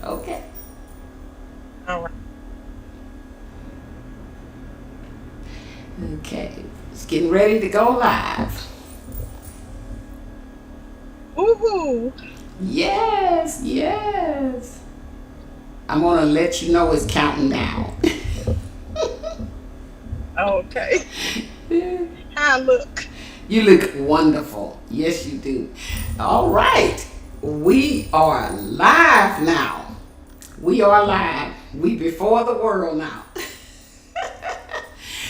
Okay. All right. Okay. It's getting ready to go live. Woohoo! Yes, yes. I'm gonna let you know it's counting down. Okay. How I look? You look wonderful. Yes, you do. All right. We are live now. We are live. We before the world now.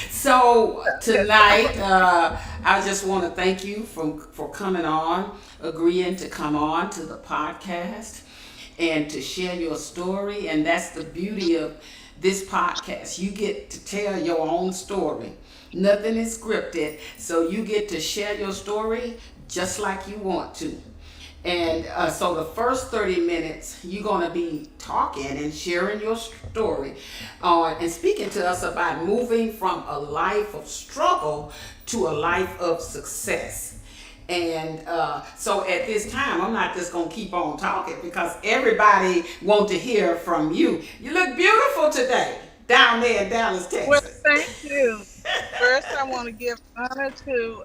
So Yes. tonight, I just want to thank you for coming on, agreeing to come on to the podcast, and to share your story. And that's the beauty of this podcast. You get to tell your own story. Nothing is scripted, so you get to share your story just like you want to. And so the first 30 minutes, you're going to be talking and sharing your story and speaking to us about moving from a life of struggle to a life of success. And so at this time, I'm not just going to keep on talking because everybody wants to hear from you. You look beautiful today down there in Dallas, Well, Texas. thank you. First, I want to give honor to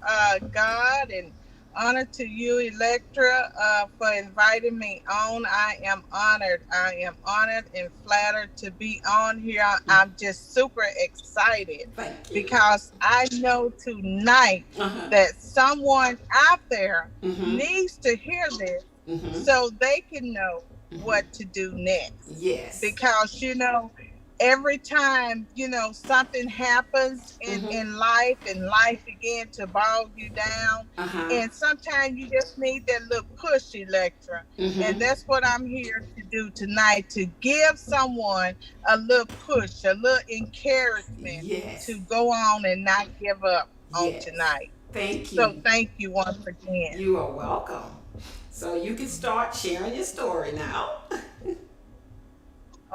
God and honor to you, Electra, for inviting me on. I am honored. I am honored and flattered to be on here. I'm just super excited Thank you. because I know tonight Uh-huh. that someone out there Mm-hmm. needs to hear this Mm-hmm. so they can know Mm-hmm. what to do next. Yes. Because, every time something happens in Mm-hmm. in life and life begin to bog you down, Uh-huh. and sometimes you just need that little push, Electra. And Mm-hmm. that's what I'm here to do tonight, to give someone a little push, a little encouragement Yes. to go on and not give up on Yes. tonight. Thank So you. thank you once again. You are welcome. So you can start sharing your story now.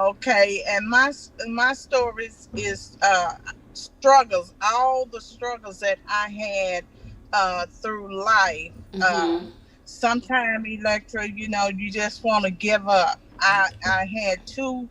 Okay, and my stories is struggles, all the struggles that I had through life. Mm-hmm. Sometime, Electra, you just want to give up. I had two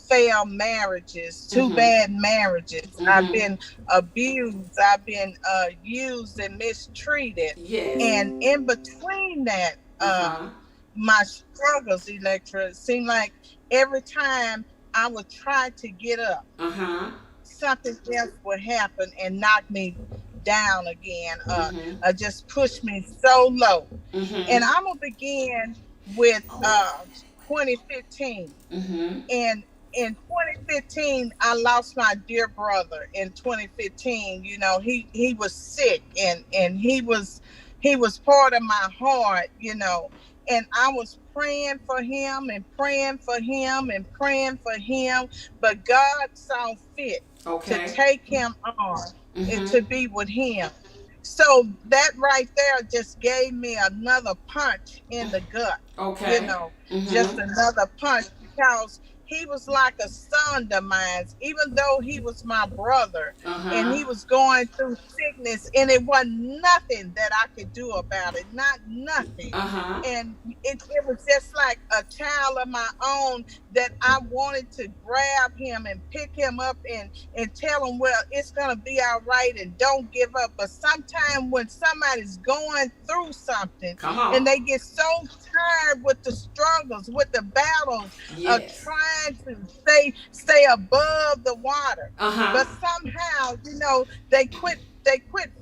failed marriages, two Mm-hmm. bad marriages. I've Mm-hmm. been abused. I've been used and mistreated, Yes. and in between that, Uh-huh. my struggles, Electra, it seemed like every time I would try to get up, Uh-huh. something else would happen and knock me down again, Mm-hmm. just push me so low. And Mm-hmm. I'm gonna begin with Oh. 2015. Mm-hmm. And in 2015, I lost my dear brother. In 2015, he was sick, and he was part of my heart, and I was praying for him and praying for him and praying for him, but God saw fit to Okay. take him on and Mm-hmm. to be with him. So that right there just gave me another punch in the gut, you Okay. know, just Mm-hmm. another punch, because he was like a son of mine, even though he was my brother, and Uh-huh. he was going through sickness, and it wasn't nothing that I could do about it, not nothing. Uh-huh. And it was just like a child of my own, that I wanted to grab him and pick him up and tell him, well, it's gonna be all right, and don't give up. But sometimes when somebody's going through something Come and on. they get so tired with the struggles, with the battles of Yes. trying to stay above the water, Uh-huh. but somehow, they quit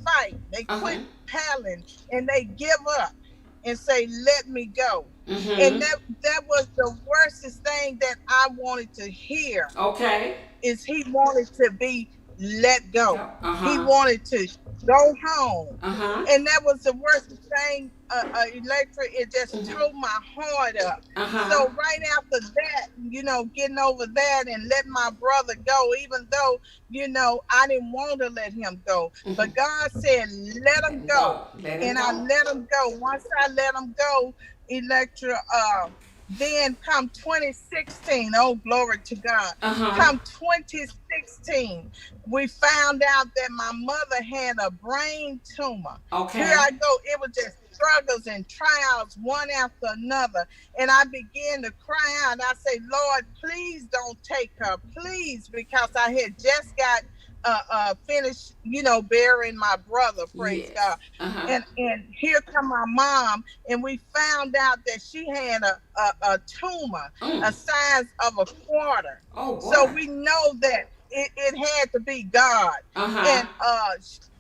fighting, they quit Uh-huh. paddling, and they give up and say, let me go. And Mm-hmm. that was the worstest thing that I wanted to hear, Okay. is he wanted to be let Go. go. He Uh-huh. wanted to go home. Uh-huh. And that was the worst thing, Electric. It just Mm-hmm. tore my heart up. Uh-huh. So right after that, getting over that and letting my brother go, even though, I didn't want to let him go. Mm-hmm. But God said, let Let him him go. go. Let him And I go. let him go. Once I let him go, Electra, then come 2016, oh, glory to God. Uh-huh. Come 2016, we found out that my mother had a brain tumor. Here Okay. I go. It was just struggles and trials one after another. And I began to cry out. I say, Lord, please don't take her, please, because I had just got finished, burying my brother. Praise God. Yes. Uh-huh. And here come my mom, and we found out that she had a tumor, a Mm. size of a quarter. Oh So boy. we know that it had to be God. Uh-huh. And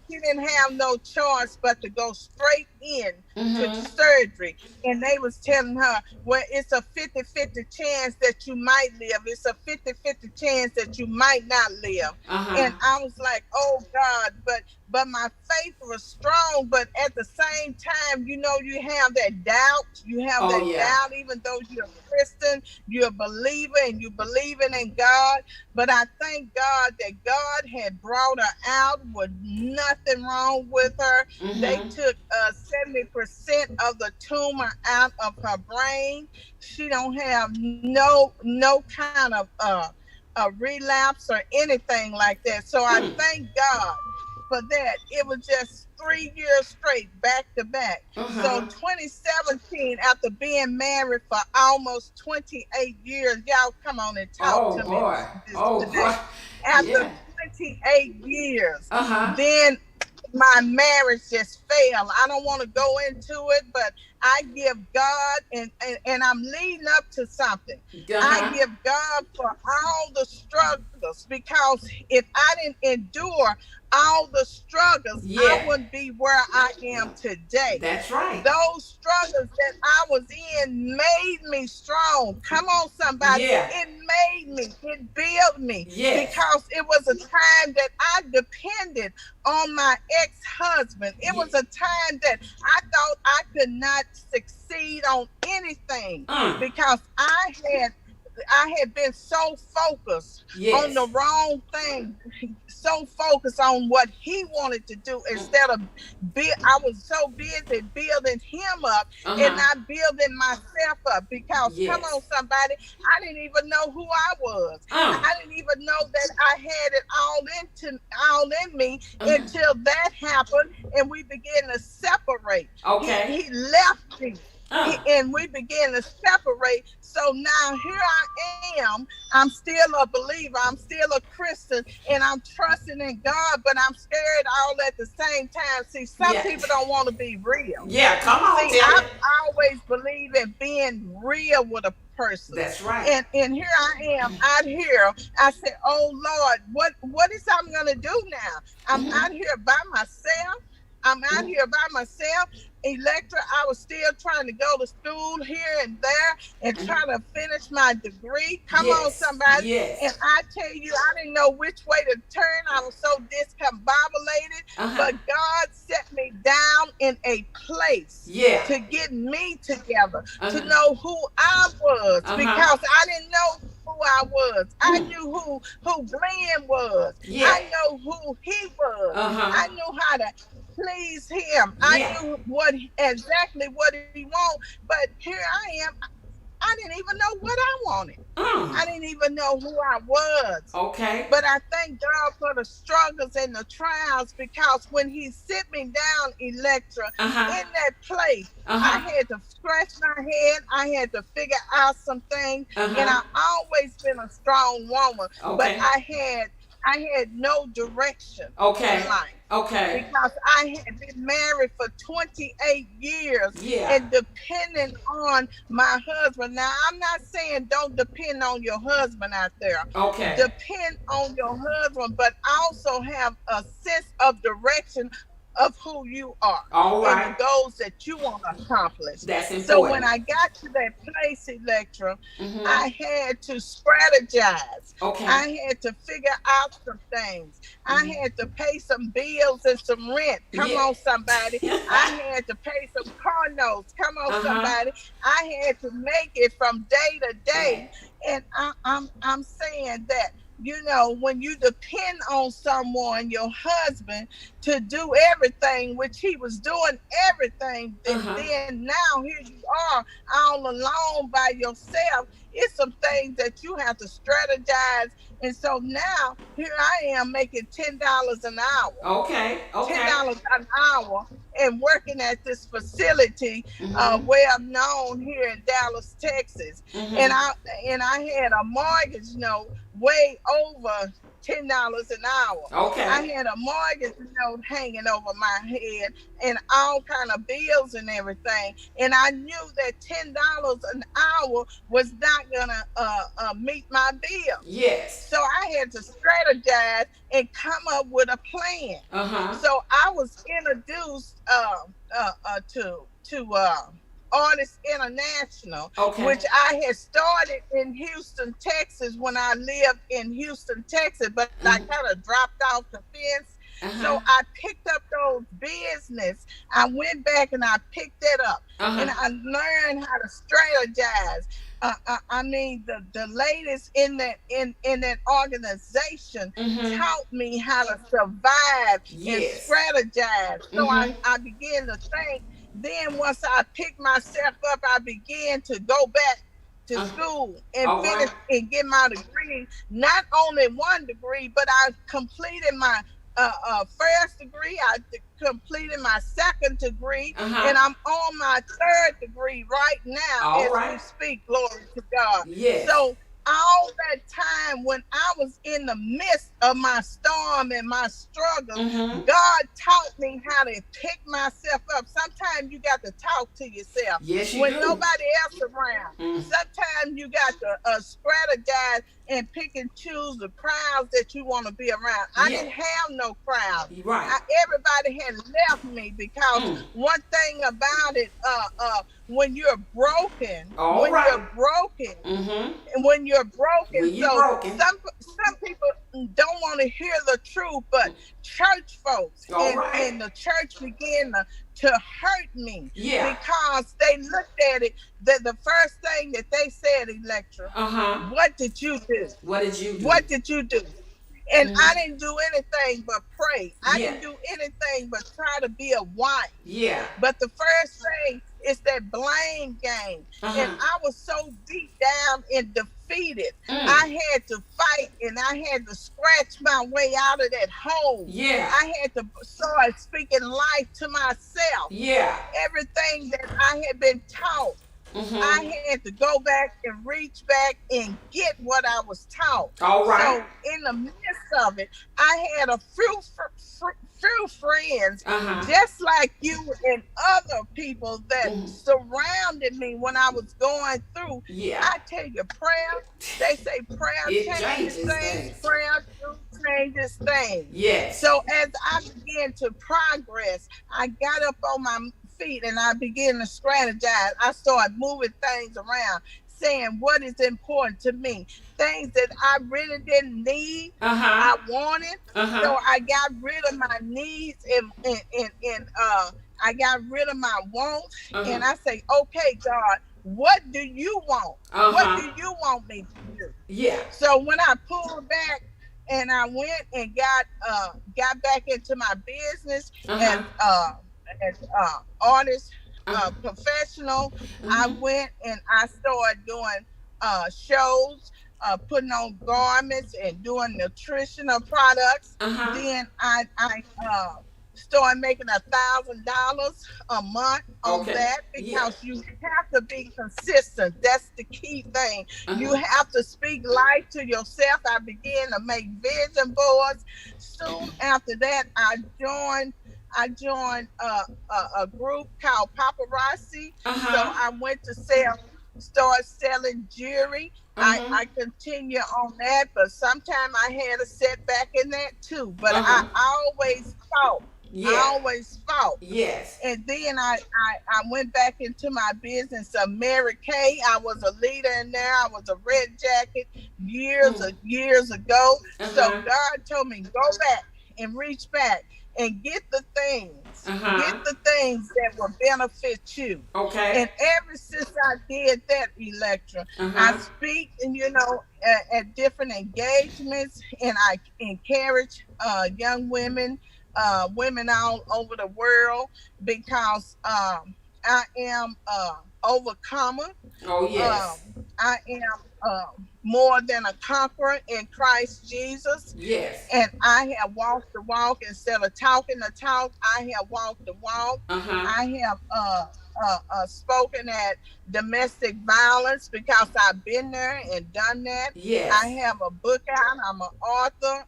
she didn't have no choice but to go straight in to Mm-hmm. surgery. And they was telling her, well, it's a 50-50 chance that you might live. It's a 50-50 chance that you might not live. Uh-huh. And I was like, oh God, but my faith was strong. But at the same time, you have that doubt. You have Oh that yeah. doubt, even though you're a Christian, you're a believer, and you believing in God. But I thank God that God had brought her out with nothing wrong with her. They Mm-hmm. took 70% of the tumor out of her brain. She don't have no kind of a relapse or anything like that. So I Mm. thank God for that. It was just 3 years straight, back to back. So Uh-huh. 2017, after being married for almost 28 years, y'all come on and talk Oh to me boy. this Oh boy. today. After Yeah. 28 years, Uh-huh. then my marriage just failed. I don't want to go into it, but I give God, and I'm leading up to something. I Uh-huh. give God for all the struggles, because if I didn't endure all the struggles, I Yeah. wouldn't be where I am today. That's right. Those struggles that I was in made me strong. Come on, somebody. Yeah. It made me, it built me, Yes. because it was a time that I depended on my ex-husband. It was Ye- a time that I thought I could not succeed on anything, Mm. because I had been so focused on the Yes. wrong thing, so focused on what he wanted to do, Mm. instead of I was so busy building him up and Uh-huh. not building myself up. Because come on, Yes. somebody, I didn't even know who I was. I didn't even know that I had it all in me Uh-huh. until that happened, and we began to separate. He Okay. he left me. Uh. And we began to separate. So now here I am. I'm still a believer. I'm still a Christian, and I'm trusting in God, but I'm scared all at the same time. See, some Yeah. people don't want to be real. Yeah. Come on, See, tell I've it. always believed in being real with a person. That's right. And here I am out here. I said, oh Lord, what is I'm gonna do now? I'm Mm-hmm. out here by myself. I'm out here by myself. Electra, I was still trying to go to school here and there and Mm-hmm. trying to finish my degree. Come on, Yes. somebody. Yes. And I tell you, I didn't know which way to turn. I was so discombobulated. Uh-huh. But God set me down in a place Yeah. to get me together, to Uh-huh. know who I was, Uh-huh. because I didn't know who I was. I Mm. knew who Glenn was. Yeah. I know who he was. Uh-huh. I knew how to please him. I Yeah. knew exactly what he wanted. But here I am. I didn't even know what I wanted. Mm. I didn't even know who I was. Okay. But I thank God for the struggles and the trials, because when he sit me down, Electra, Uh-huh. in that place, I Uh-huh. had to scratch my head. I had to figure out some things. And Uh-huh. I always been a strong woman, but Okay. I had no direction in Okay. life, Okay. because I had been married for 28 years Yeah. and depending on my husband. Now, I'm not saying don't depend on your husband out there. Okay. Depend on your husband, but also have a sense of direction of who you are All and the right. goals that you want to accomplish. That's So when important. I got to that place, Electra, Mm-hmm. I had to strategize. Okay. I had to figure out some things. I Mm-hmm. had to pay some bills and some rent. Come Yeah. on, somebody. I had to pay some car notes. Come on, Uh-huh. somebody. I had to make it from day to day. Right. And I'm saying that when you depend on someone, your husband, to do everything, which he was doing everything, and Uh-huh. then now here you are all alone by yourself. It's some things that you have to strategize. And so now here I am making $10 an hour. Okay. Okay. $10 an hour and working at this facility, Mm-hmm. well known here in Dallas, Texas. And Mm-hmm. I had a mortgage note way over $10 an hour. I Okay. had a mortgage note hanging over my head and all kind of bills and everything. And I knew that $10 an hour was not gonna meet my bills. Yes. So I had to strategize and come up with a plan. Uh-huh. So I was introduced to Artists International, Okay. which I had started in Houston, Texas, when I lived in Houston, Texas, but I Mm. kind of dropped off the fence. So Uh-huh. I picked up those business. I went back and I picked it up, and Uh-huh. I learned how to strategize. I mean, the ladies in that organization Mm-hmm. taught me how to survive and Yes. strategize. So Mm-hmm. I began to think. Then once I picked myself up, I began to go back to Uh, school and all finish right. and get my degree. Not only one degree, but I completed my first degree. I completed my second degree, Uh-huh. and I'm on my third degree right now All as right. we speak. Glory to God. Yes. So all that time when I was in the midst of my storm and my struggles, Mm-hmm. God taught me how to pick myself up. Sometimes you got to talk to yourself Yes, you when do. nobody else around. Mm. Sometimes you got to strategize and pick and choose the crowds that you want to be around. I Yeah. didn't have no crowd. You're right. Everybody had left me because Mm. one thing about it, when you're broken, All right. Mm-hmm. when you're broken. When you So broken. some people don't want to hear the truth, but church folks All right. and the church began to hurt me Yeah. because they looked at it. That the first thing that they said, Electra, Uh-huh. what did you do? What did you do? What did you do? And Mm-hmm. I didn't do anything but pray. I Yeah. didn't do anything but try to be a wife. Yeah. But the first thing is that blame game. And Uh-huh. I was so beat down and defeated. Mm. I had to fight and I had to scratch my way out of that hole. Yeah. I had to start speaking life to myself. Yeah. Everything that I had been taught, Mm-hmm. I had to go back and reach back and get what I was taught. All right. So in the midst of it, I had a few friends, Uh-huh. just like you and other people that Mm. surrounded me when I was going through. Yeah. I tell you, prayer. They say prayer It changes changes things. things. Prayer changes things. Yes. So as I began to progress, I got up on my feet and I began to strategize. I started moving things around, saying what is important to me. Things that I really didn't need, Uh-huh. I wanted. Uh-huh. So I got rid of my needs and I got rid of my wants. Uh-huh. And I say, okay, God, what do you want? What Uh-huh. do you want me to do? Yeah. So when I pulled back and I went and got back into my business Uh-huh. as artist Uh-huh. professional, I Mm-hmm. went and I started doing shows, putting on garments and doing nutritional products. Uh-huh. Then I started making $1,000 a month on Okay. that Yeah. because you have to be consistent. That's the key thing. You Uh-huh. have to speak life to yourself. I began to make vision boards. Soon after that, I joined a group called Paparazzi. So Uh-huh. I went to start selling jewelry. Uh-huh. I continue on that, but sometimes I had a setback in that too. But Uh-huh. I always fought. I Yeah. always fought. Yes. And then I went back into my business of Mary Kay. I was a leader in there. I was a red jacket years ago. So Uh-huh. God told me, go back and reach back and get the things Uh-huh. Get the things that will benefit you. Okay. And ever since I did that, Electra, I Uh-huh. speak, and at different engagements, and I encourage young women, women all over the world, because I am overcomer. Oh yes. I am more than a conqueror in Christ Jesus, Yes. and I have walked the walk instead of talking the talk. I have walked the walk. Uh-huh. I have spoken at domestic violence because I've been there and done that. I Yes. have a book out. I'm an author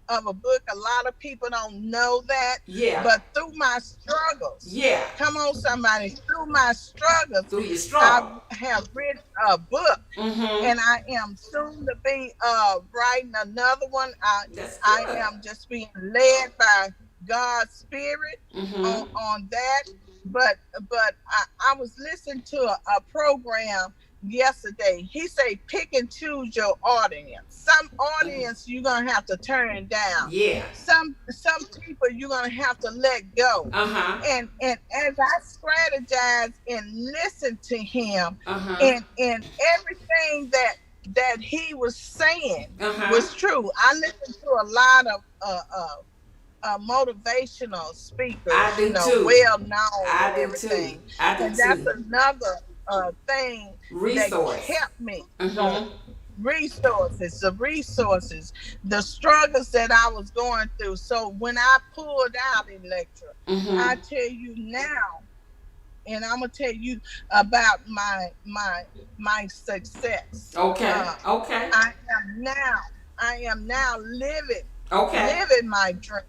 of a book. A lot of people don't know that, Yeah. but through my struggles, Yeah. come on, somebody, through my struggles, Through your I struggle. have written a book, Mm-hmm. and I am soon to be writing another one. That's I good. am just being led by God's Spirit Mm-hmm. on that. But I was listening to a program yesterday. He say pick and choose your audience. Some audience you're gonna have to turn down. Yeah. Some people you're gonna have to let go. Uh-huh. And as I strategize and listen to him, Uh-huh. and everything that he was saying Uh-huh. was true. I listened to a lot of motivational I speakers, do too. well known I and do too. everything, I do and that's too. another thing that Resource. kept me going. Mm-hmm. The resources, the struggles that I was going through. So when I pulled out, Electra, I Mm-hmm. tell you now, and I'm gonna tell you about my success. Okay. Uh, Okay. I am now, I am now Okay. living my dream.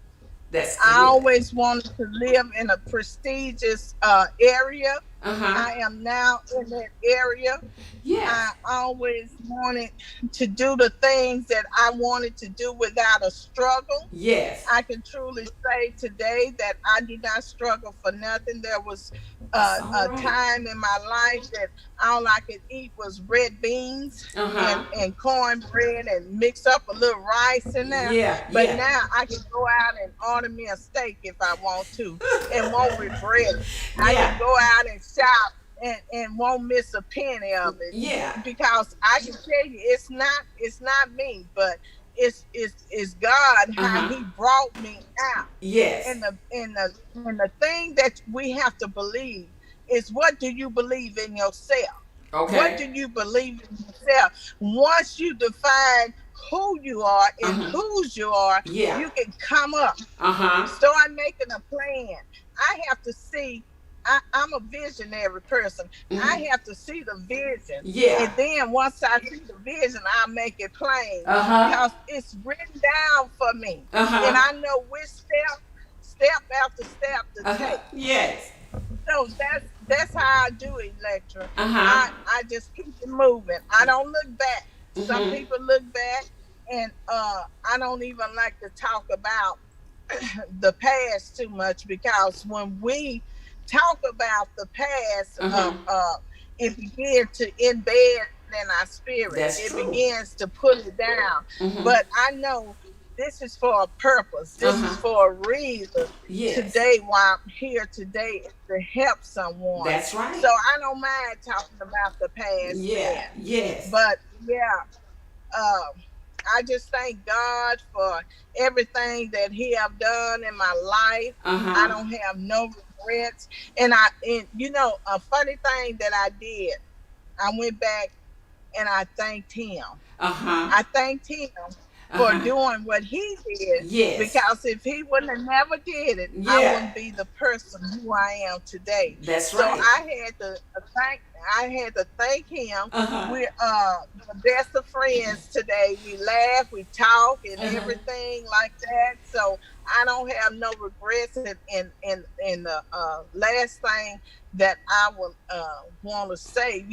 That's I good. always wanted to live in a prestigious area. Uh-huh. I am now in that area. Yes. I always wanted to do the things that I wanted to do without a struggle. Yes. I can truly say today that I did not struggle for nothing. There was That's all a right. time in my life that all I could eat was red beans Uh-huh. and cornbread and mix up a little rice in there. Yeah. But Yeah. now I can go out and order me a steak if I want to and won't regret it. I Yeah. can go out and shop and won't miss a penny of it, Yeah. because I can tell you it's not me, but it's God, how Uh-huh. he brought me out. Yes. And the thing that we have to believe is, what do you believe in yourself? What Okay. do you believe in yourself? Once you define who you are and Uh-huh. whose you are, Yeah. you can come up, Uh-huh. start making a plan. I have to see. I'm a visionary person. Mm-hmm. I have to see the vision. Yeah. And then once I see the vision, I make it plain, Uh-huh. because it's written down for me. And Uh-huh. I know which step after step to Uh-huh. take. Yes. So that's how I do it, Electra. Uh-huh. I just keep it moving. I don't look back. Some Mm-hmm. people look back, and I don't even like to talk about the past too much, because when we talk about the past, Uh-huh. it begins to embed in our spirit. That's It true. begins to put it down. Mm-hmm. But I know this is for a purpose. This is Uh-huh. for a reason. Yes. Today, why I'm here today, is to help someone. That's right. So I don't mind talking about the past Yeah. then. Yes. But yeah, um, I just thank God for everything that He have done in my life. I Uh-huh. don't have no regrets. And a funny thing that I did, I went back and I thanked Him. Uh-huh. I thanked Him for Uh-huh. doing what He did, Yes. because if He wouldn't have never did it, I Yeah. wouldn't be the person who I am today. That's So right. I had to thank Him. Uh-huh. We're the best of friends today. We laugh, we talk, and Uh-huh. everything like that. So I don't have no regrets. And the last thing that I would want to say,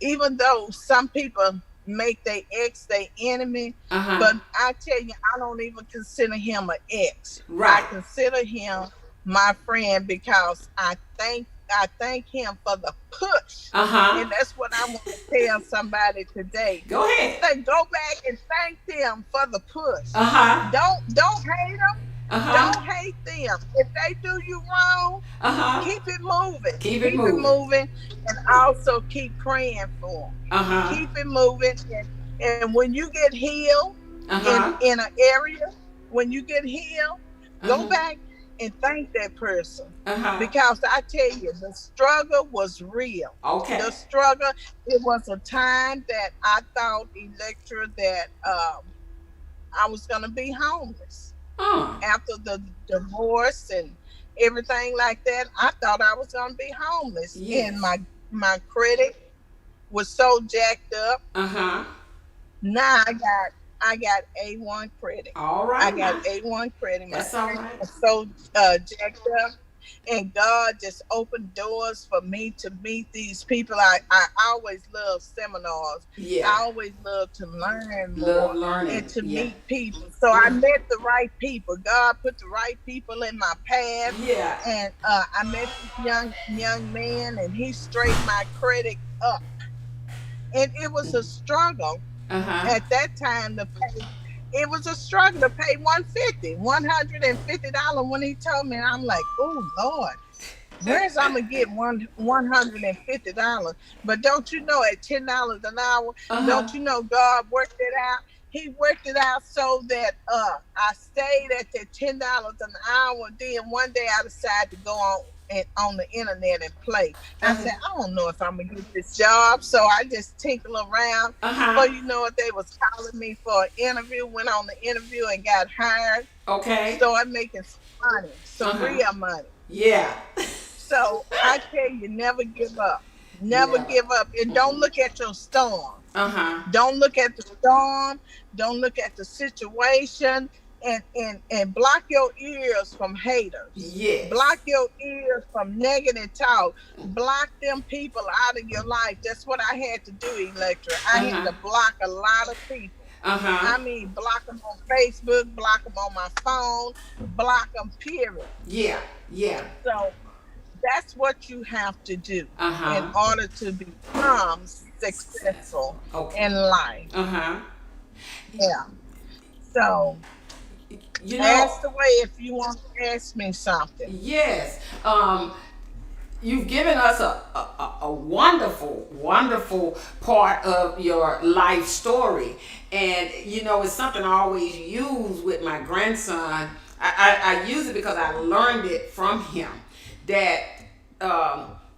even though some people make their ex their enemy, Uh-huh. but I tell you, I don't even consider him an ex. I Right. consider him my friend, because I thank him for the push. Uh-huh. And that's what I want to tell somebody today. Go ahead. Go back and thank them for the push. Uh-huh. Don't hate them. Uh Don't huh. hate them. If they do you wrong, Uh huh. keep it moving. Keep it Keep it moving. moving, and also keep praying for them. Uh huh. Keep it moving, and when you get healed Uh in huh. an area, when you get healed, Uh go huh. back and thank that person, Uh huh. because I tell you, the struggle was real. The Okay. struggle. It was a time that I thought, Electra, that I was gonna be homeless after the divorce and everything like that. I thought I was gonna be homeless, and Yes. my credit was so jacked up. Uh huh. Now I got A1 credit. All I right got now. A1 credit. My That's all credit right. was so jacked up, and God just opened doors for me to meet these people. I always love seminars. Yeah. I always love to learn Love more learning. and to Yeah. meet people. So I Uh, met the right people. God put the right people in my path, yeah. and I met this young man, and he straightened my credit up. And it was a struggle Uh huh. at that time to pay. It was a struggle to pay 150, $150 when he told me. I'm like, oh Lord, where's I'm gonna get $150? But don't you know, at $10 an hour, Uh don't huh. you know God worked it out? He worked it out so that I stayed at that $10 an hour. Then one day I decided to go on the internet and play. I Uh said, I don't know if I'm gonna get this job, so I just tinkle around. huh. So you know what, they was calling me for an interview. Went on the interview and got hired. Okay. Started making some money, Uh some huh. real money. Yeah. So I tell you, never give up. Never Never. give up. And don't look at your storm. Uh huh. Don't look at the storm. Don't look at the situation. And block your ears from haters. Yes. Block your ears from negative talk. Block them people out of your life. That's what I had to do, Electra. I Uh had huh. to block a lot of people. Uh huh. I mean, block them on Facebook, block them on my phone, block them, period. Yeah. Yeah. So that's what you have to do Uh in huh. order to become Successful. successful Okay. in life. Uh huh. Yeah. So You know. ask the way if you want to ask me something. Yes. You've given us a wonderful, wonderful part of your life story. And, you know, it's something I always use with my grandson. I use it because I learned it from him. That,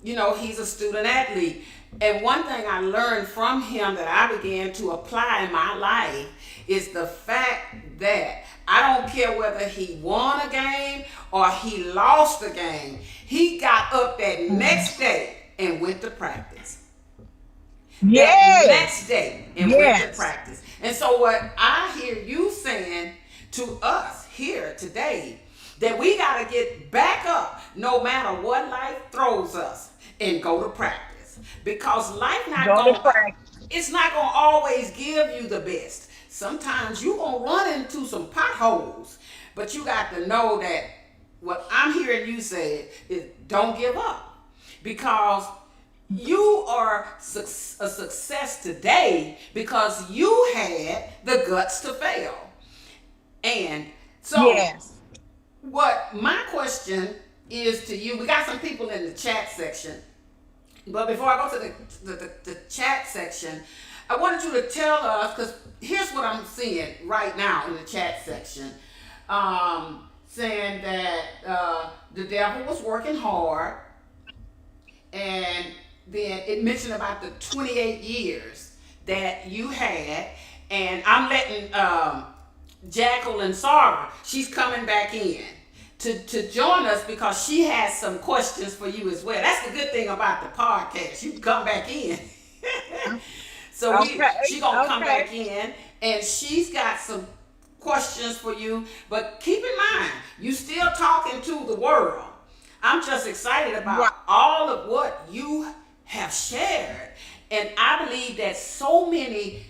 you know, he's a student athlete. And one thing I learned from him that I began to apply in my life is the fact that I don't care whether he won a game or he lost a game. He got up that next day and went to practice. That next Yes. day and went to Yes. practice. And so what I hear you saying to us here today, that we got to get back up no matter what life throws us and go to practice. Because life not Go to going to practice. it's not gonna always give you the best. Sometimes you gonna run into some potholes, but you got to know that what I'm hearing you say is don't give up, because you are a success today because you had the guts to fail. And so, Yes. what my question is to you, we got some people in the chat section, but before I go to the chat section, I wanted you to tell us, because here's what I'm seeing right now in the chat section, saying that the devil was working hard, and then it mentioned about the 28 years that you had, and I'm letting Jacqueline Sarver, she's coming back in to join us because she has some questions for you as well. That's the good thing about the podcast. You can come back in. So Okay. she gonna come Okay. back in and she's got some questions for you. But keep in mind, you still talking to the world. I'm just excited Right. about all of what you have shared. And I believe that so many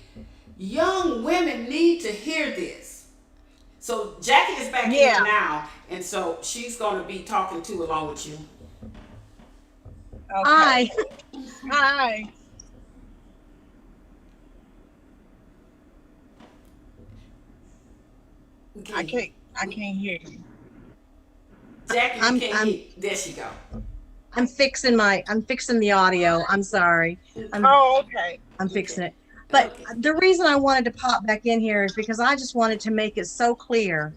young women need to hear this. So Jackie is back in Yeah. now, and so she's going to be talking to along with you. Okay. Hi. Hi. I Okay. can't. I can't hear you. Jackie, you I'm can't I'm hear. There she go. I'm fixing the audio. I'm sorry. I'm Oh, okay. I'm Okay. fixing it. But Okay. the reason I wanted to pop back in here is because I just wanted to make it so clear.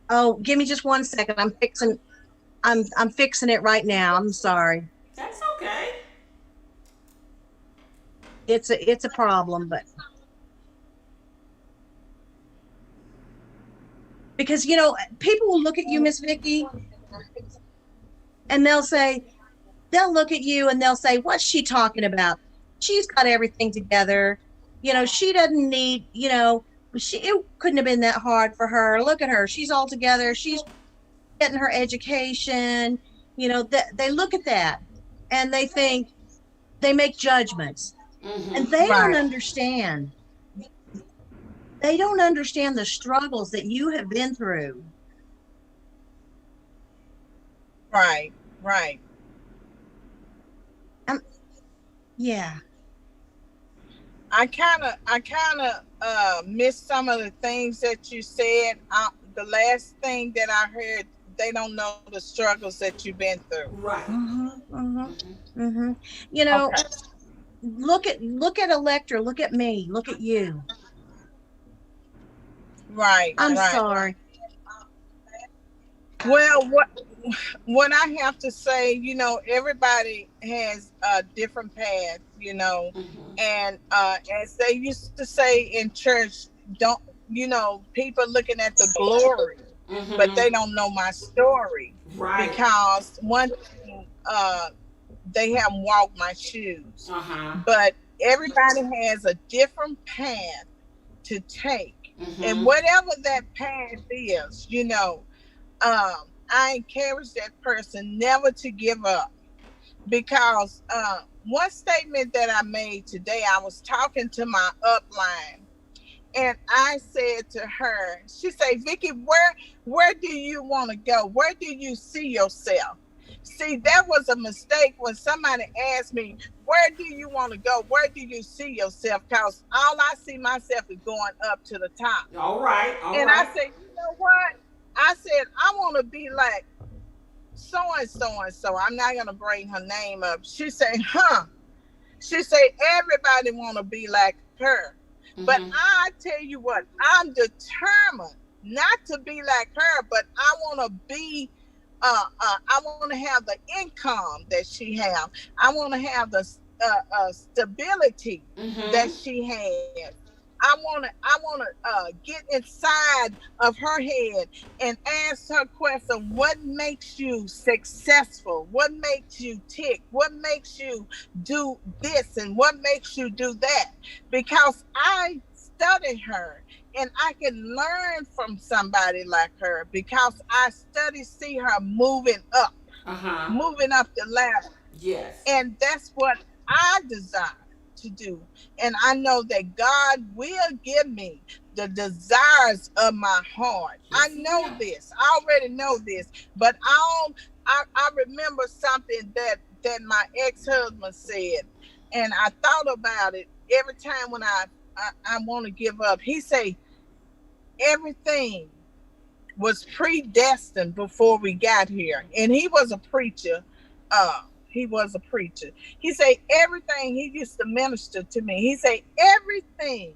Oh, give me just 1 second. I'm fixing it right now. I'm sorry. That's okay. It's a problem, but because people will look at you, Miss Vicky, and they'll look at you and they'll say, "What's she talking about? She's got everything together. She doesn't need, it couldn't have been that hard for her. Look at her. She's all together. She's getting her education." They look at that and they think they make judgments and Mm-hmm. they don't Right, understand. They don't understand the struggles that you have been through. right, right. Um, yeah. I kind of missed some of the things that you said. The last thing that I heard, they don't know the struggles that you've been through. Right. Mm-hmm, Mm-hmm. mm-hmm, mm-hmm. You know, Okay. look at Electra. Look at me. Look at you. Right, I'm right. sorry. Well, what I have to say, everybody has a different path, Mm-hmm. and as they used to say in church, don't people looking at the glory, but Mm-hmm. they don't know my story Right. because one thing, they haven't walked my shoes, Uh-huh. but everybody has a different path to take, and Mm-hmm. whatever that path is, I encourage that person never to give up because one statement that I made today, I was talking to my upline, and I said to her, she said, "Vicky, where do you want to go? Where do you see yourself?" See, that was a mistake when somebody asked me, "Where do you want to go? Where do you see yourself?" Because all I see myself is going up to the top. All right. All And I right. said, "You know what?" I said, "I want to be like so and so and so." I'm not gonna bring her name up. She said, "Huh?" She said, "Everybody want to be like her." But Mm-hmm. I tell you what, I'm determined not to be like her, but I want to be. I want to have the income that she have. I want to have the stability that Mm-hmm. she has. I want to get inside of her head and ask her question: What makes you successful? What makes you tick? What makes you do this and what makes you do that? Because I study her and I can learn from somebody like her because I see her Uh-huh. moving up the ladder. Yes. And that's what I desire to do. And I know that God will give me the desires of my heart. I Yes, he know will. this. I already know this. But I remember something that my ex-husband said. And I thought about it every time when I want to give up. He say everything was predestined before we got here. And he was a preacher. He was a preacher. He said everything, he used to minister to me. He said everything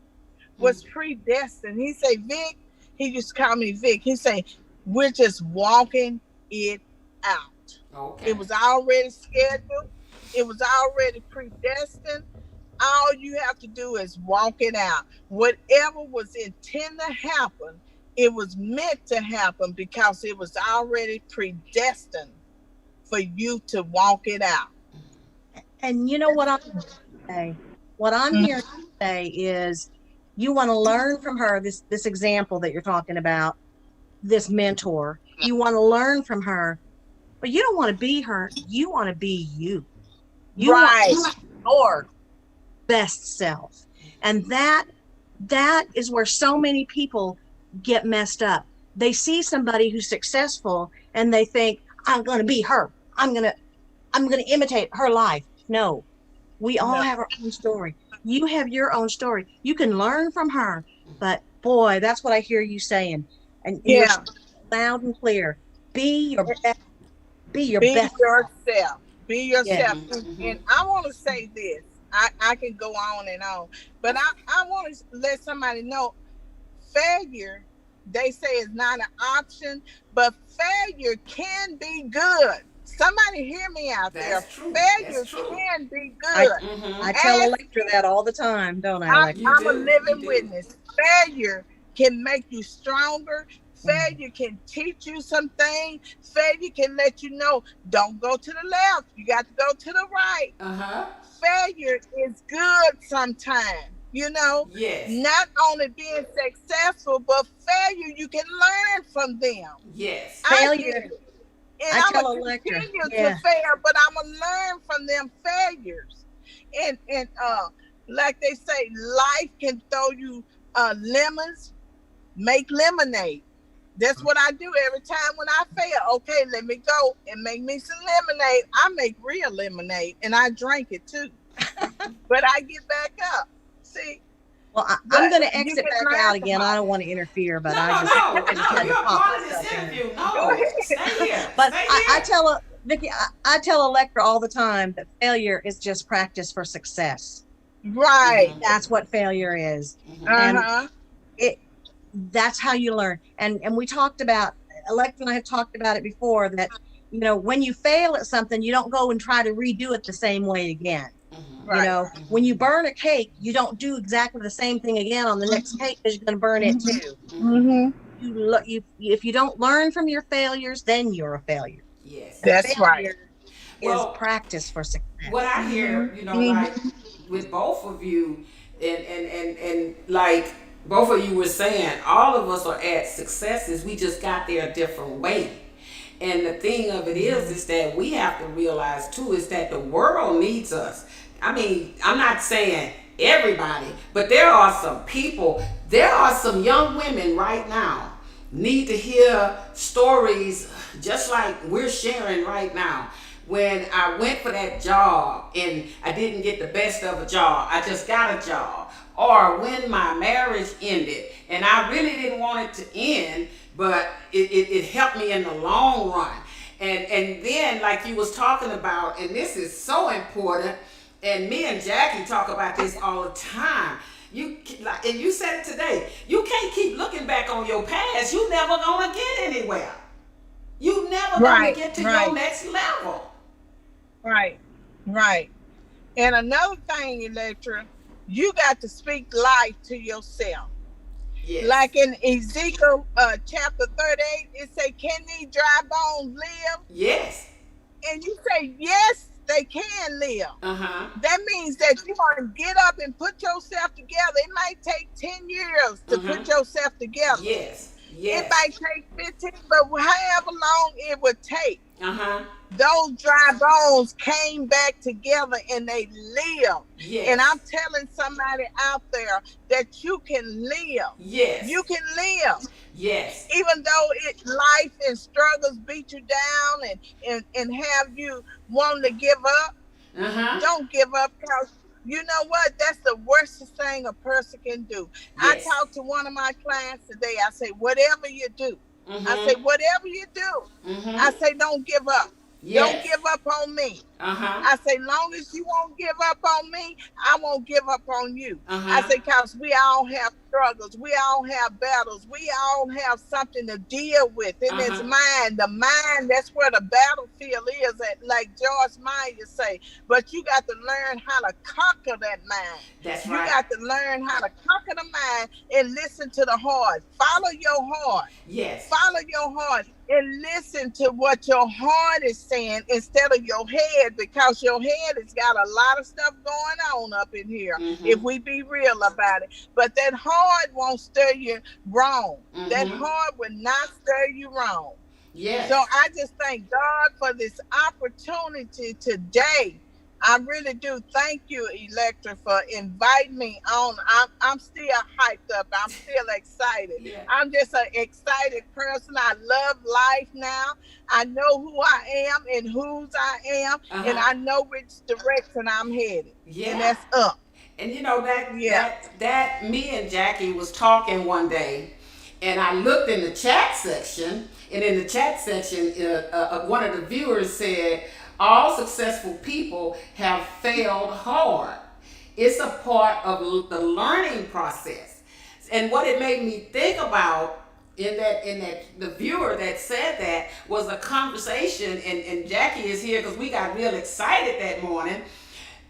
Mm. was predestined. He said, Vic, he used to call me Vic. He said, we're just walking it out. It Okay. was already scheduled. It was already predestined. All you have to do is walk it out. Whatever was intended to happen, it was meant to happen because it was already predestined for you to walk it out. And you know what I'm saying? What I'm Mm. hearing you say is you want to learn from her, this example that you're talking about, this mentor. You want to learn from her, but you don't want to be her. You want to be you. You want Right, your best self. And that is where so many people get messed up. They see somebody who's successful and they think, I'm going to be her. I'm going to imitate her life. No. We all no, have our own story. You have your own story. You can learn from her, but boy, that's what I hear you saying. And you're yeah, loud and clear. Be your best. Be your Be best self. yourself. Be Yes. yourself. Mm-hmm, And mm-hmm. I want to say this. I can go on and on, but I want to let somebody know failure, they say, is not an option, but failure can be good. Somebody hear me out there. That's true. That's Failure true. can be I good. Mm-hmm. I tell Ask Electra that all the time, don't I, I'm, Electra? You I'm a do. You living do. witness. Failure can make you stronger. Mhm. Failure can teach you something. Failure can let you know, don't go to the left. You got to go to the right. Uh-huh. Failure is good sometimes. Yes. Not only being successful, but failure, you can learn from them. Yes. I did Failure. it. And I I'm tell going to Electra, continue to yeah, fail, but I'm going to learn from them failures. And like they say, life can throw you lemons, make lemonade. That's what I do every time when I fail. Okay, let me go and make me some lemonade. I make real lemonade and I drink it too. But I get back up. See, well, I'm but going to you exit can back learn out from again. I all don't want to interfere, but No, I no, just no, I just no. had to You're a pop part of this myself in. interview. that. Go No. Stay ahead. here. But Stay I here. tell Vicky, I tell Electra all the time that failure is just practice for success. Right. Mm-hmm. That's what failure is, Mm-hmm. and Uh-huh. it that's how you learn. And we talked about Electra and I have talked about it before that when you fail at something, you don't go and try to redo it the same way again. Right. When you burn a cake, you don't do exactly the same thing again on the next cake because you're going to burn it Mm-hmm. too. Mm-hmm. Mm-hmm. If you don't learn from your failures, then you're a failure. Yes. And That's right. failure is Well, practice for what success. I Mm-hmm. hear, like Mm-hmm. with both of you, and like both of you were saying, all of us are at successes. We just got there a different way. And the thing of it is that we have to realize too is that the world needs us. I mean, I'm not saying everybody, but there are some people, there are some young women right now need to hear stories just like we're sharing right now. When I went for that job and I didn't get the best of a job, I just got a job. Or when my marriage ended and I really didn't want it to end, but it helped me in the long run. And then like you was talking about, and this is so important, and me and Jackie talk about this all the time. And you said it today. You can't keep looking back on your past. You never gonna get anywhere. You never gonna Right. get to your Right. next level. Right. Right. And another thing, Electra, you got to speak life to yourself. Yes. Like in Ezekiel chapter 38, it say, can these dry bones live? Yes. And you say, yes, they can live. Uh huh. That means that you want to get up and put yourself together. It might take 10 years to Uh huh. put yourself together. Yes. It Yes. might take 15, but however long it would take, Uh huh. those dry bones came back together and they live. And Yes. I'm telling somebody out there that you can live. Yes. You can live. Yes. Even though life and struggles beat you down and have you wanting to give up, Uh huh. don't give up, because you know what? That's the worst thing a person can do. I Yes. talked to one of my clients today. I say, whatever you do, I say, Mhm. whatever you do, I Mhm. say, don't give up. Don't Yes. give up on me. Uh huh. I say, long as you won't give up on me, I won't give up on you. Uh I huh. say, because we all have struggles. We all have battles. We all have something to deal with in Uh this huh. mind. The mind, that's where the battlefield is, at, like George Meyer say. But you got to learn how to conquer that mind. That's You right. got to learn how to conquer the mind and listen to the heart. Follow your heart. Yes. Follow your heart and listen to what your heart is saying instead of your head, because your head has got a lot of stuff going on up in here, if Mhm. we be real about it. But that heart won't stir you wrong. That Mhm. heart will not stir you wrong. So Yes. I just thank God for this opportunity today. I really do. Thank you, Electra, for inviting me on. I'm still hyped up. I'm still excited. Yeah. I'm just an excited person. I love life now. I know who I am and whose I am, Uh and huh. I know which direction I'm headed, and Yeah. that's up. And you know that Yeah. that that me and Jackie was talking one day, And I looked in the chat section, and in the chat section, one of the viewers said, all successful people have failed hard. It's a part of the learning process. And what it made me think about in that the viewer that said that was a conversation, and Jackie is here because we got real excited that morning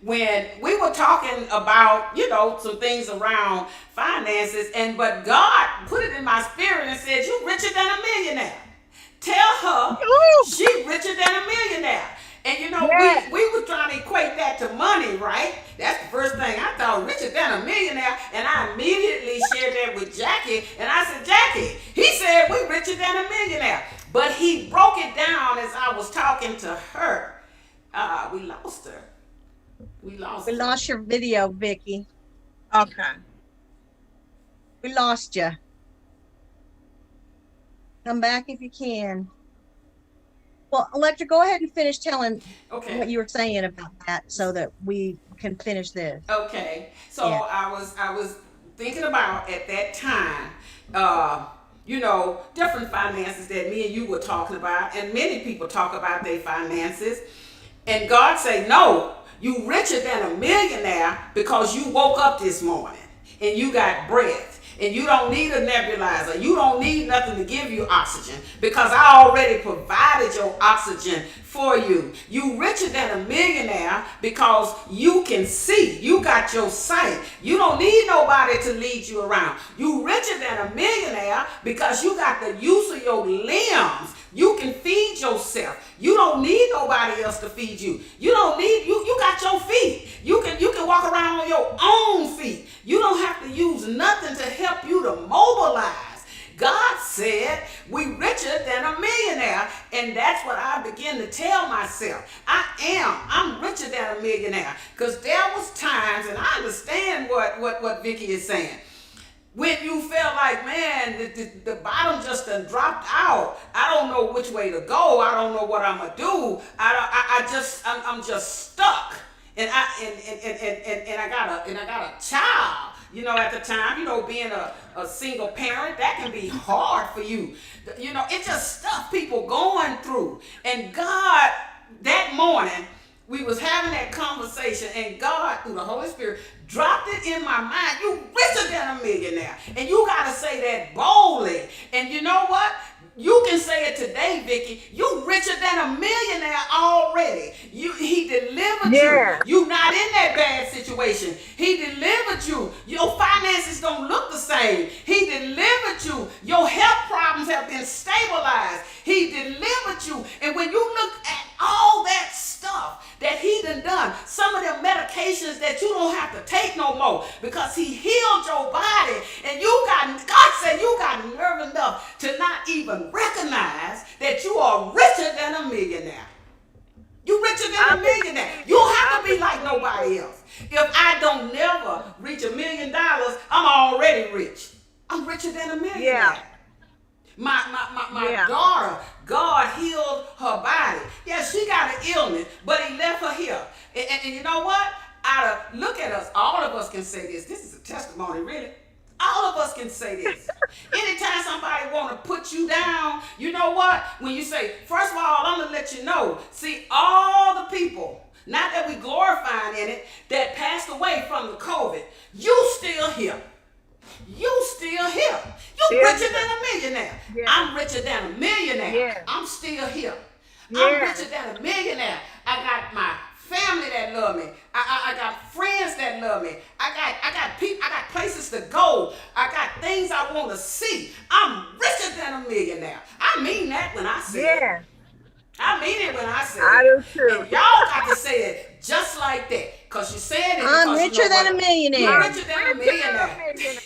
when we were talking about, some things around finances, but God put it in my spirit and said, you richer than a millionaire. Tell her Ooh, she richer than a millionaire. And yes, we were trying to equate that to money, right? That's the first thing I thought, richer than a millionaire. And I immediately shared that with Jackie. And I said, Jackie, he said we richer than a millionaire. But he broke it down as I was talking to her. We lost her. We lost We her. lost your video, Vicky. okay. We lost you. Come back if you can. Well, Electra, go ahead and finish telling Okay. what you were saying about that so that we can finish this. Okay, so Yeah. I was thinking about at that time, different finances that me and you were talking about, and many people talk about their finances, and God say, no, you richer than a millionaire because you woke up this morning and you got breath. And you don't need a nebulizer. You don't need nothing to give you oxygen because I already provided your oxygen for you. You richer than a millionaire because you can see. You got your sight. You don't need nobody to lead you around. You richer than a millionaire because you got the use of your limbs. You can feed yourself. You don't need nobody else to feed you. You don't need you got your feet. You can walk around on your own feet. You don't have to use nothing to help you to mobilize. God said we richer than a millionaire, and that's what I begin to tell myself. I'm richer than a millionaire because there was times, and I understand what Vicky is saying. When you felt like, man, the bottom just done dropped out. I don't know which way to go. I don't know what I'm gonna do. I'm just stuck. And I got a child. At the time, being a single parent, that can be hard for you. It's just stuff people going through. And God, that morning, we was having that conversation, and God, through the Holy Spirit, dropped it in my mind. You richer than a millionaire. And you got to say that boldly. And you know what? You can say it today, Vicky. You richer than a millionaire already. He delivered Yeah. you. You not in that bad situation. He delivered you. Your finances don't look the same. He delivered you. Your health problems have been stabilized. He delivered you. And when you look at all that stuff that he done, some of them medications that you don't have to take no more because he healed your body, and God said you got nerve enough to not even recognize that you are richer than a millionaire. You richer than a millionaire. You don't have to be like nobody else. If I don't never reach $1 million, I'm already rich. I'm richer than a millionaire. Yeah. My Yeah. daughter, God healed her body. Yeah, she got an illness, but he left her here. And you know what? Look at us. All of us can say this. This is a testimony, really. All of us can say this. Anytime somebody want to put you down, you know what? When you say, first of all, I'm going to let you know. See, all the people, not that we glorifying in it, that passed away from the COVID, you still here. You still here. You Yeah. richer than a millionaire. Yeah. I'm richer than a millionaire. Yeah. I'm still here. I'm Yeah. richer than a millionaire. I got my family that love me. I got friends that love me. I got people. I got places to go. I got things I want to see. I'm richer than a millionaire. I mean that when I say it. Yeah. I mean it when I say I it. do too. And y'all got to say it just like that. Because you said it. I'm because you richer know than a what? millionaire. You're richer than a Richer than a millionaire. millionaire.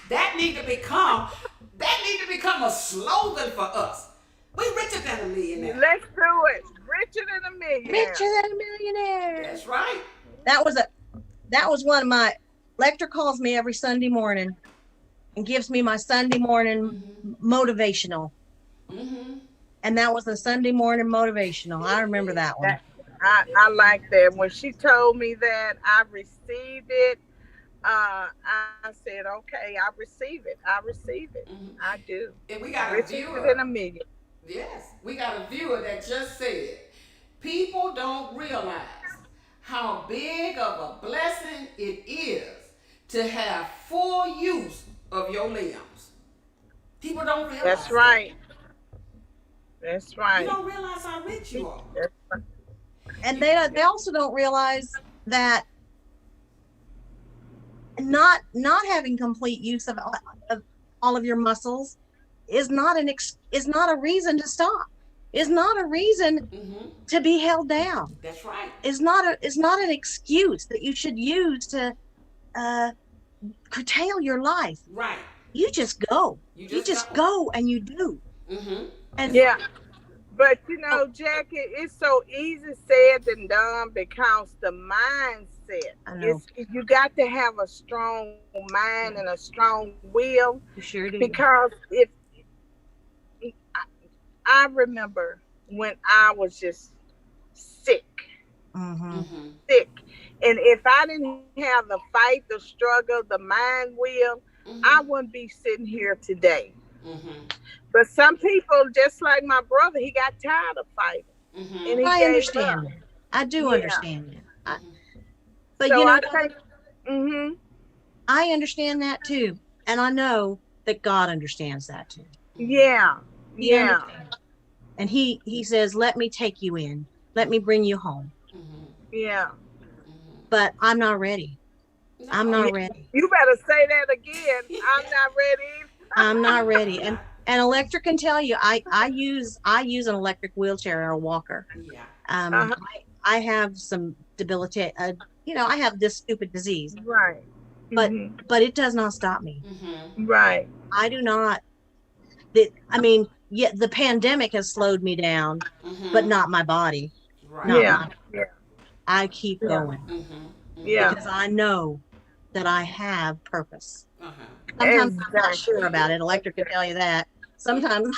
That need to become a slogan for us. We richer than a millionaire. Let's do it. Richer than a millionaire. Richer than a millionaire. That's right. That was one of my. Lecter calls me every Sunday morning and gives me my Sunday morning motivational. Mm-hmm. And that was a Sunday morning motivational. I remember that one. I like that. When she told me that, I received it. I said, said, okay, I receive it. I receive it. Mhm. I do. And we got a Richer viewer. than a million. Yes, we got a viewer that just said, people don't realize how big of a blessing it is to have full use of your limbs. People don't That's realize that. right. That's You right. don't realize how rich you are. That's right. And You, they also don't realize that not having complete use of all of your muscles is not a reason to stop. Is not a reason mm-hmm. to be held down. That's right. Is not an excuse that you should use to uh, curtail your life. Right. You just go. You You just go. just go and you do. Mm-hmm. And That's Yeah. right. But oh, Jackie, it's so easy said than done because the mindset I know is you got to have a strong mind and a strong will you sure do. because if I remember when I was just sick, Mm-hmm. Mm-hmm. sick, and if I didn't have the fight, the struggle, the mind will, I Mm-hmm. wouldn't be sitting here today. Mm-hmm. But some people, just like my brother, he got tired of fighting and Mm-hmm. he I gave understand up. that. I do Yeah. understand that. Mm-hmm. But So you know I what? think, hmm I understand that too. And I know that God understands that too. Mm-hmm. yeah, He yeah, understands. And he says, let me take you in. Let me bring you home. Mm-hmm. yeah. Mm-hmm. But I'm not ready. I'm No. not Yeah. ready. You better say that again. I'm not ready. I'm not ready. I'm not. And electric can tell you I use an electric wheelchair or a walker. Yeah. Uh-huh. I have some debilitate I have this stupid disease, Right. but hmm it does not stop me. Mm-hmm. Right. I do not that I mean, yeah, the pandemic has slowed me down, but Mm-hmm. not my body, Right. not Yeah. my Yeah. I keep Yeah. going Mm-hmm. Mm-hmm. Yeah. because I know that I have purpose. Uh-huh. Sometimes I'm not sure Exactly. about it. Electric can tell you that. Sometimes I'm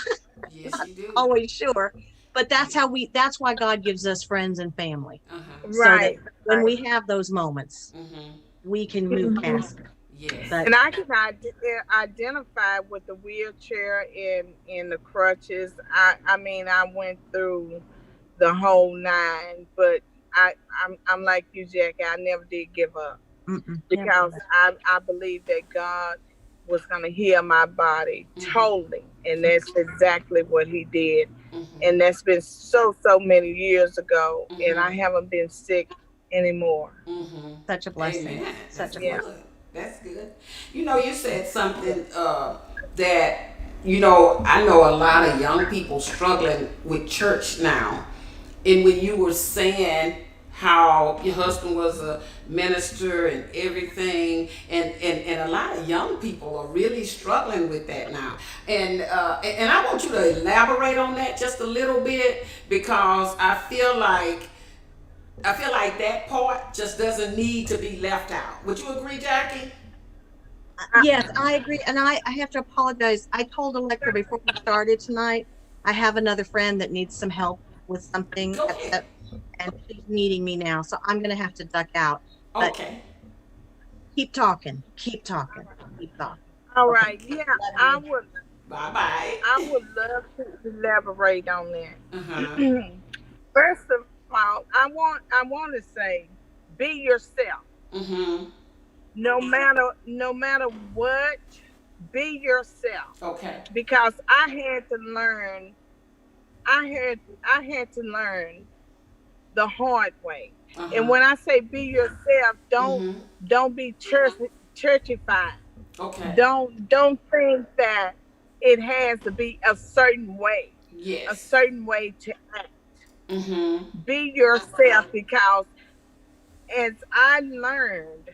Yes, not you do. always sure. But You, that's why God gives us friends and family. uh-huh. So that Right. when Right. we have those moments, Mm-hmm. we can move hmm past it. Yes. But And I can identify with the wheelchair and the crutches. I mean, I went through the whole nine, but I'm like you, Jackie. I never did give up never because give I believe that God was going to heal my body Mm-hmm. totally, and that's exactly what He did. Mm-hmm. And that's been so many years ago, and I Mm-hmm. haven't been sick anymore. Mm-hmm. such a blessing. Amen. Such That's a Yeah. blessing. good. That's good. You know, you said Yeah. something that I know a lot of young people struggling with church now, and when you were saying how your husband was a minister and everything, and a lot of young people are really struggling with that now, and I want you to elaborate on that just a little bit because I feel like that part just doesn't need to be left out. Would you agree, Jackie? I, Yes, I agree. And I have to apologize. I told Electra before we started tonight, I have another friend that needs some help with something Go ahead. and she's needing me now. So I'm going to have to duck out. But Okay. keep talking, keep talking, keep talking. all Okay. right. Yeah, Love I you. would. Bye bye. I would love to elaborate on Uh huh. that. First of all, I want to say, be yourself. Mm-hmm. No matter what, be yourself. Okay. Because I had to learn. I had to learn the hard way. Uh And huh. when I say be yourself, Mm-hmm. don't be churchified. Okay. Don't think that it has to be a Yes. certain way to act. Mm-hmm. Be yourself because as I learned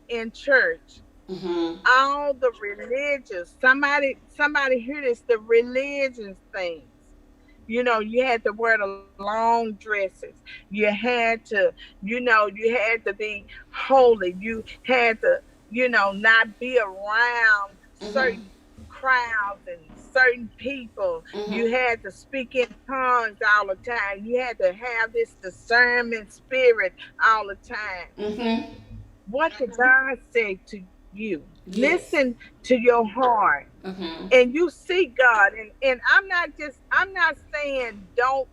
in church, Mm-hmm. all the religious somebody hear this, the religious things. You had to wear the long dresses. You had to, you had to be holy. You had to, not be around Mm-hmm. certain crowds and certain people. You Mm-hmm. had to speak in tongues all the time. You had to have this discernment spirit all the time. Mm-hmm. What did God say to you? you. Yes. Listen to your heart, Mm-hmm. and you see God. And I'm not saying don't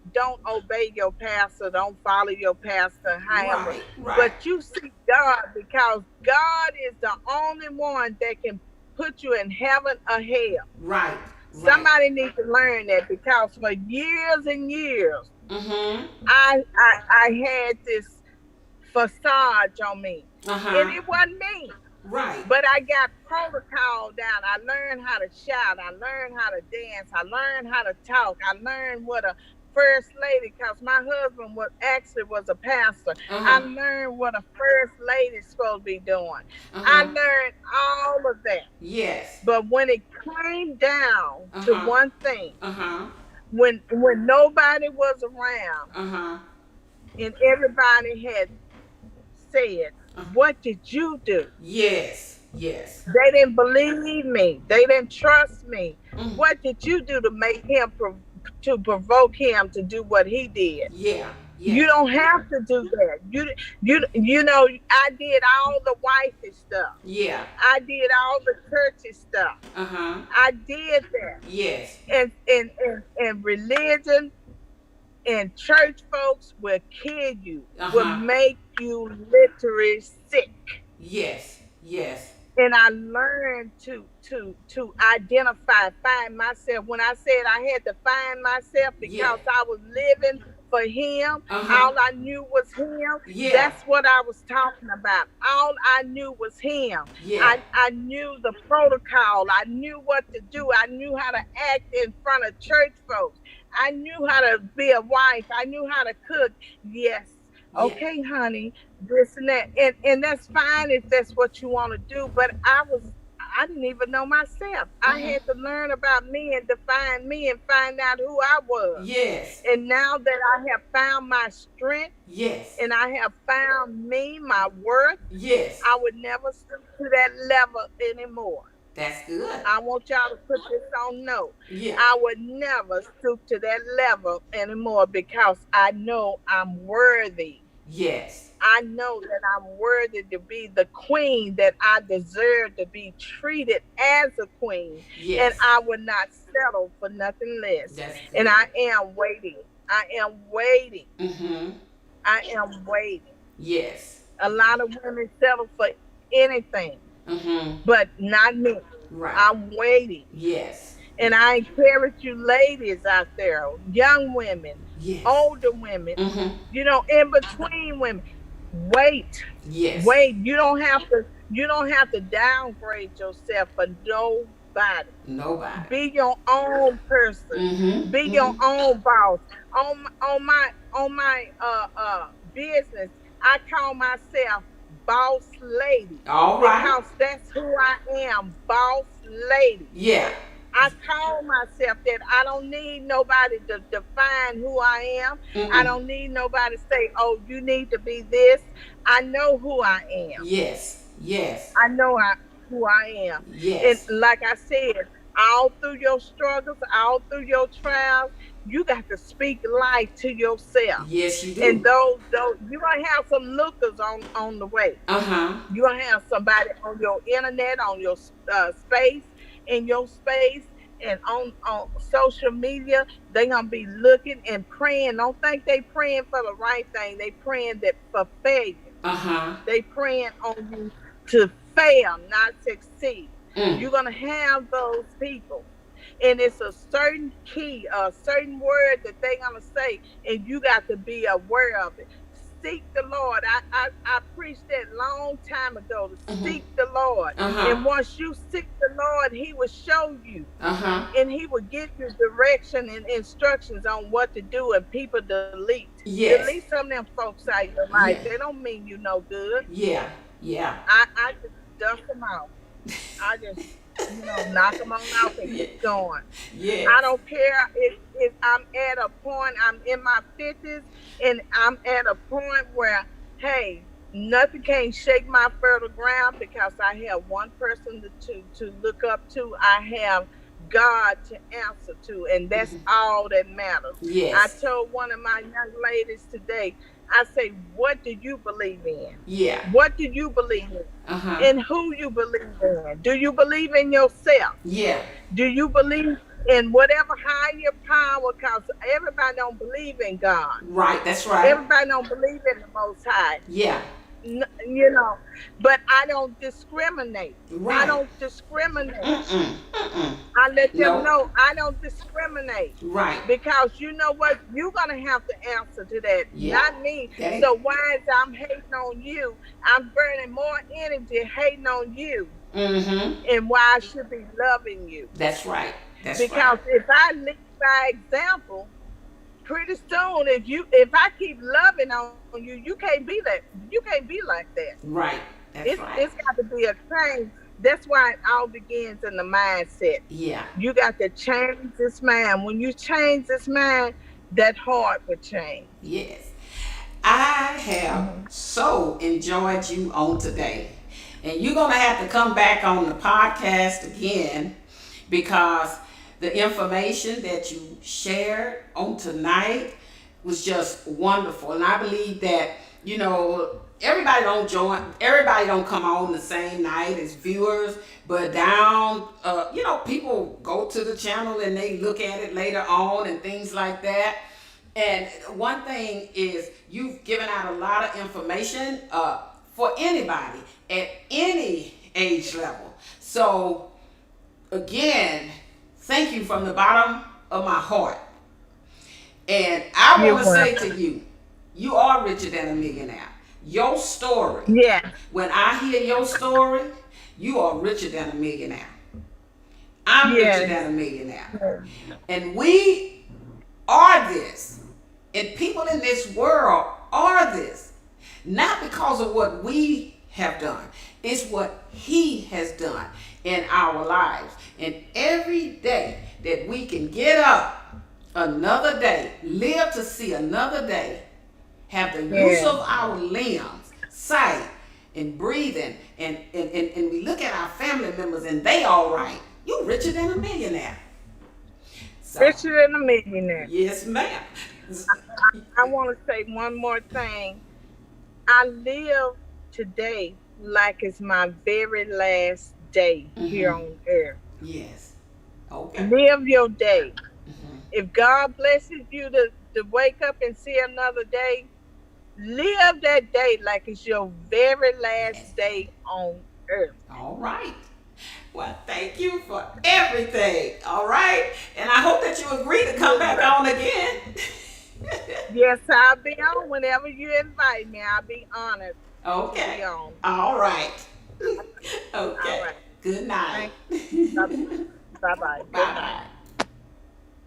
obey your pastor, don't follow your pastor, however, Right. Right. but you see God, because God is the only one that can put you in heaven or hell. Right. Right. Somebody needs to learn that, because for years and years Mm-hmm. I had this facade on me, and Uh-huh. it wasn't me. Right. But I got protocol down. I learned how to shout. I learned how to dance. I learned how to talk. I learned what a first lady, because my husband was a pastor. I Uh-huh. learned what a first lady's supposed to be doing. I Uh-huh. learned all of that. Yes. But when it came down to Uh-huh. one thing, Uh-huh. when nobody was around Uh-huh. and everybody had said, Uh, "What did you do?" yes. Yes. They didn't believe me. They didn't trust me. Mm. What did you do to make him to provoke him to do what he did? Yeah. You Yeah. don't have to do that. You know, I did all the wifey stuff. Yeah. I did all the churchy stuff. Uh-huh. I did that. Yes. And religion and church folks will kill you, will Uh-huh. make you literally sick. Yes. Yes. And I learned to identify, find myself. When I said I had to find myself Yeah. because I was living for him, Uh-huh. all I knew was him. Yeah. That's what I was talking about. All I knew was him. Yeah. I knew the protocol. I knew what to do. I knew how to act in front of church folks. I knew how to be a wife. I knew how to cook. Yes. Yeah. Okay, honey, this and that. And that's fine if that's what you want to do. But I didn't even know myself. I Uh-huh. had to learn about me and define me and find out who I was. Yes. And now that I have found my strength Yes. and I have found me, my worth, Yes. I would never stoop to that level anymore. That's good. I want y'all to put this on note. Yeah. I would never stoop to that level anymore, because I know I'm worthy. Yes. I know that I'm worthy to be the queen that I deserve to be treated as a queen. And Yes. I would not settle for nothing less. That's And good. I am waiting. I am waiting. Mm-hmm. I am waiting. Yes. A lot of women settle for anything, Mm-hmm. but not me. Right. I'm waiting. Yes. And I encourage you ladies out there, young women, Yes. older women, Mm-hmm. in between women, wait. Yes. Wait, you don't have to downgrade yourself for nobody. Nobody. Be your own person. Mm-hmm. Be your Mm-hmm. own boss. On my business, I call myself boss lady, All right. because that's who I am, boss lady. Yeah. I call myself that. I don't need nobody to define who I am. I Mm-mm. don't need nobody to say, "Oh, you need to be this." I know who I am. Yes. Yes. I know who I am. And Yes. like I said, all through your struggles, all through your trials, you got to speak life to yourself. Yes, you And do. those you're gonna have some lookers on the way. Uh-huh. You're gonna have somebody on your internet, on your space, in your space, and on social media. They're gonna be looking and praying. Don't think they praying for the right thing. They praying that for failure. Uh-huh. They praying on you to fail, not succeed. Mm. You're gonna have those people. And it's a certain key, a certain word that they're gonna say, and you got to be aware of it. Seek the Lord. I preached that long time ago, to Mm-hmm. seek the Lord. Uh-huh. And once you seek the Lord, He will show you, Uh-huh. and He will give you direction and instructions on what to do, and people delete. Yes. Delete some of them folks out of your life. Yeah. They don't mean you no good. Yeah. Yeah. I just dust them out. I just, knock them on out and Yeah. keep going. Yes. I don't care if I'm at a point, I'm in my 50s, and I'm at a point where, hey, nothing can shake my fertile ground, because I have one person to look up to. I have God to answer to, and that's Mhm. all that matters. I Yes. told one of my young ladies today, I say, what do you believe in? Yeah. What do you believe in? Uh-huh. And who you believe in? Do you believe in yourself? Yeah. Do you believe in whatever higher power? Because everybody don't believe in God. Right. That's right. Everybody don't believe in the Most High. Yeah. You know, but I don't discriminate. I Right. don't discriminate. Mm-mm. Mm-mm. I let them No. know I don't discriminate. Right. Because you know what? You're gonna have to answer to that, Yeah. not me. That ain't. So why is I'm hating on you? I'm burning more energy hating on you, Mm-hmm. and why I should be loving you. That's right. That's right. Because if I lead by example, pretty soon, if I keep loving on you, you can't be that. You can't be like that. Right. That's right. It's got to be a change. That's why it all begins in the mindset. Yeah. You got to change this mind. When you change this mind, that heart will change. Yes. I have so enjoyed you on today. And you're going to have to come back on the podcast again because the information that you shared on tonight was just wonderful. And I believe that, everybody don't come on the same night as viewers, but people go to the channel and they look at it later on and things like that. And one thing is you've given out a lot of information for anybody at any age level. So again, thank you from the bottom of my heart. And I want to say to you, you are richer than a millionaire. Your story. Yeah. When I hear your story, you are richer than a millionaire. I'm richer than a millionaire. And we are this. And people in this world are this. Not because of what we have done. It's what He has done in our lives. And every day that we can get up, another day, live to see another day, have the use of our limbs, sight, and breathing, and we look at our family members and they all right. You richer than a millionaire. So, Richer than a millionaire. yes, ma'am. I want to say one more thing. I live today like it's my very last day here on earth. Yes. Okay. Live your day. If God blesses you to wake up and see another day, live that day like it's your very last day on earth. All right. Well, thank you for everything. All right. And I hope that you agree to come back on again. Yes, I'll be on whenever you invite me. I'll be honored. Okay. To be on. All right. Okay. All right. Good night. Bye-bye. Good Bye night. bye.